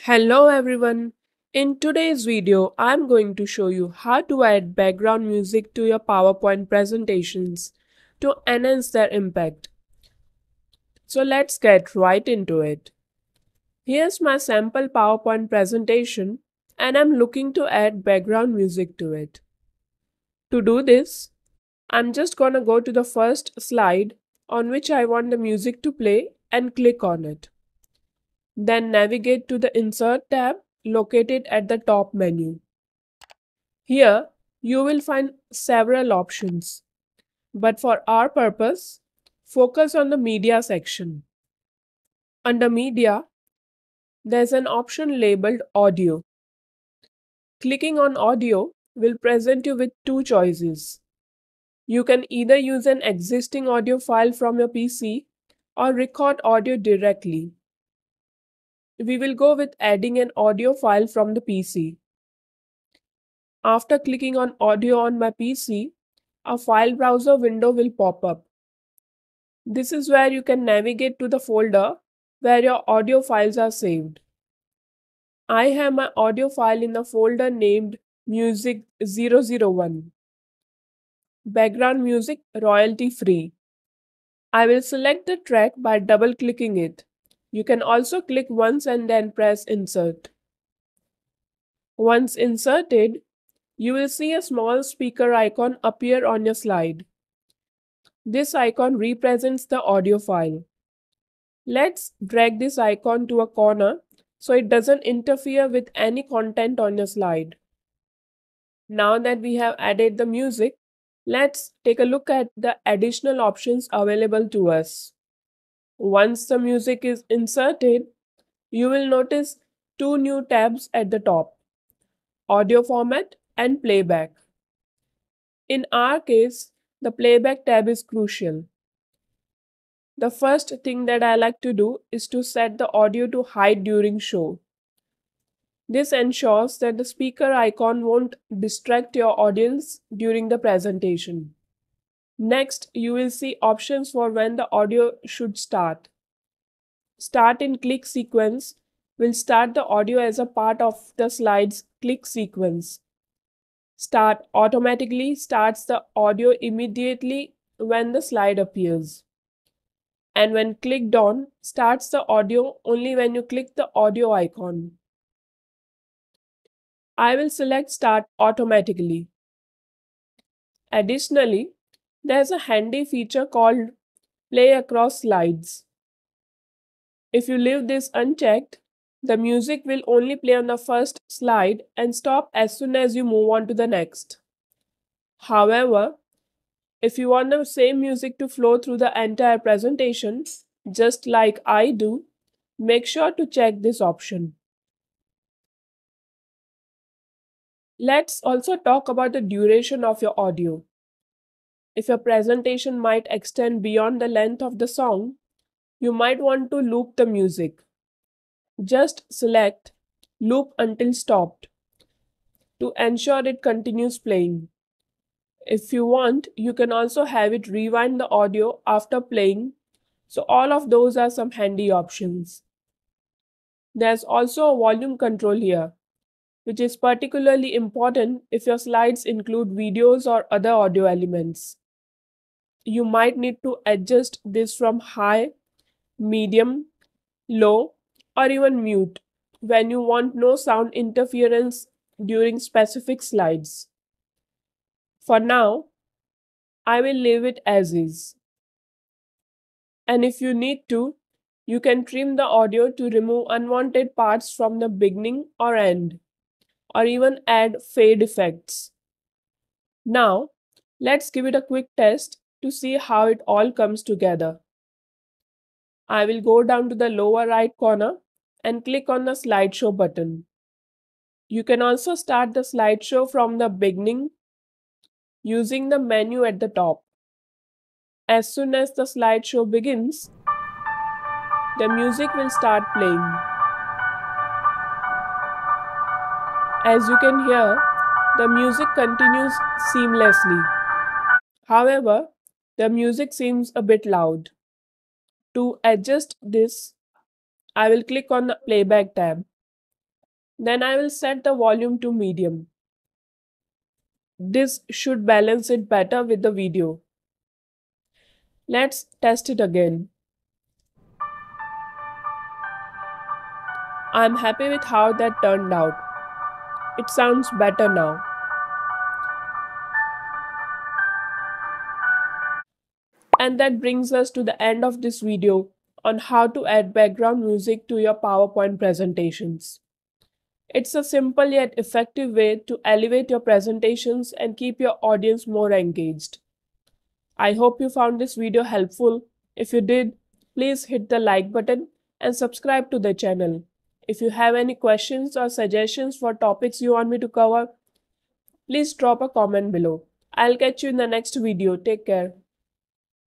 Hello everyone. In today's video, I'm going to show you how to add background music to your PowerPoint presentations to enhance their impact. So let's get right into it. Here's my sample PowerPoint presentation and I'm looking to add background music to it. To do this, I'm just gonna go to the first slide on which I want the music to play and click on it. Then navigate to the Insert tab located at the top menu. Here, you will find several options, but for our purpose, focus on the Media section. Under Media, there's an option labeled Audio. Clicking on Audio will present you with two choices. You can either use an existing audio file from your PC or record audio directly. We will go with adding an audio file from the PC. After clicking on Audio on my PC, a file browser window will pop up. This is where you can navigate to the folder where your audio files are saved. I have my audio file in the folder named Music 001. Background music royalty free. I will select the track by double clicking it. You can also click once and then press insert. Once inserted, you will see a small speaker icon appear on your slide. This icon represents the audio file. Let's drag this icon to a corner so it doesn't interfere with any content on your slide. Now that we have added the music, let's take a look at the additional options available to us. Once the music is inserted, you will notice two new tabs at the top: Audio Format and Playback. In our case, the Playback tab is crucial. The first thing that I like to do is to set the audio to hide during show. This ensures that the speaker icon won't distract your audience during the presentation. Next, you will see options for when the audio should start. Start in click sequence will start the audio as a part of the slide's click sequence. Start automatically starts the audio immediately when the slide appears. And when clicked on, starts the audio only when you click the audio icon. I will select Start automatically. Additionally, there's a handy feature called Play Across Slides. If you leave this unchecked, the music will only play on the first slide and stop as soon as you move on to the next. However, if you want the same music to flow through the entire presentation, just like I do, make sure to check this option. Let's also talk about the duration of your audio. If your presentation might extend beyond the length of the song, you might want to loop the music. Just select Loop until stopped to ensure it continues playing. If you want, you can also have it rewind the audio after playing, so all of those are some handy options. There's also a volume control here, which is particularly important if your slides include videos or other audio elements. You might need to adjust this from high, medium, low, or even mute when you want no sound interference during specific slides. For now, I will leave it as is. And if you need to, you can trim the audio to remove unwanted parts from the beginning or end, or even add fade effects. Now, let's give it a quick test to see how it all comes together. I will go down to the lower right corner and click on the slideshow button. You can also start the slideshow from the beginning using the menu at the top. As soon as the slideshow begins, the music will start playing. As you can hear, the music continues seamlessly. However, the music seems a bit loud. To adjust this, I will click on the Playback tab. Then I will set the volume to medium. This should balance it better with the video. Let's test it again. I'm happy with how that turned out. It sounds better now. And that brings us to the end of this video on how to add background music to your PowerPoint presentations. It's a simple yet effective way to elevate your presentations and keep your audience more engaged. I hope you found this video helpful. If you did, please hit the like button and subscribe to the channel. If you have any questions or suggestions for topics you want me to cover, please drop a comment below. I'll catch you in the next video. Take care.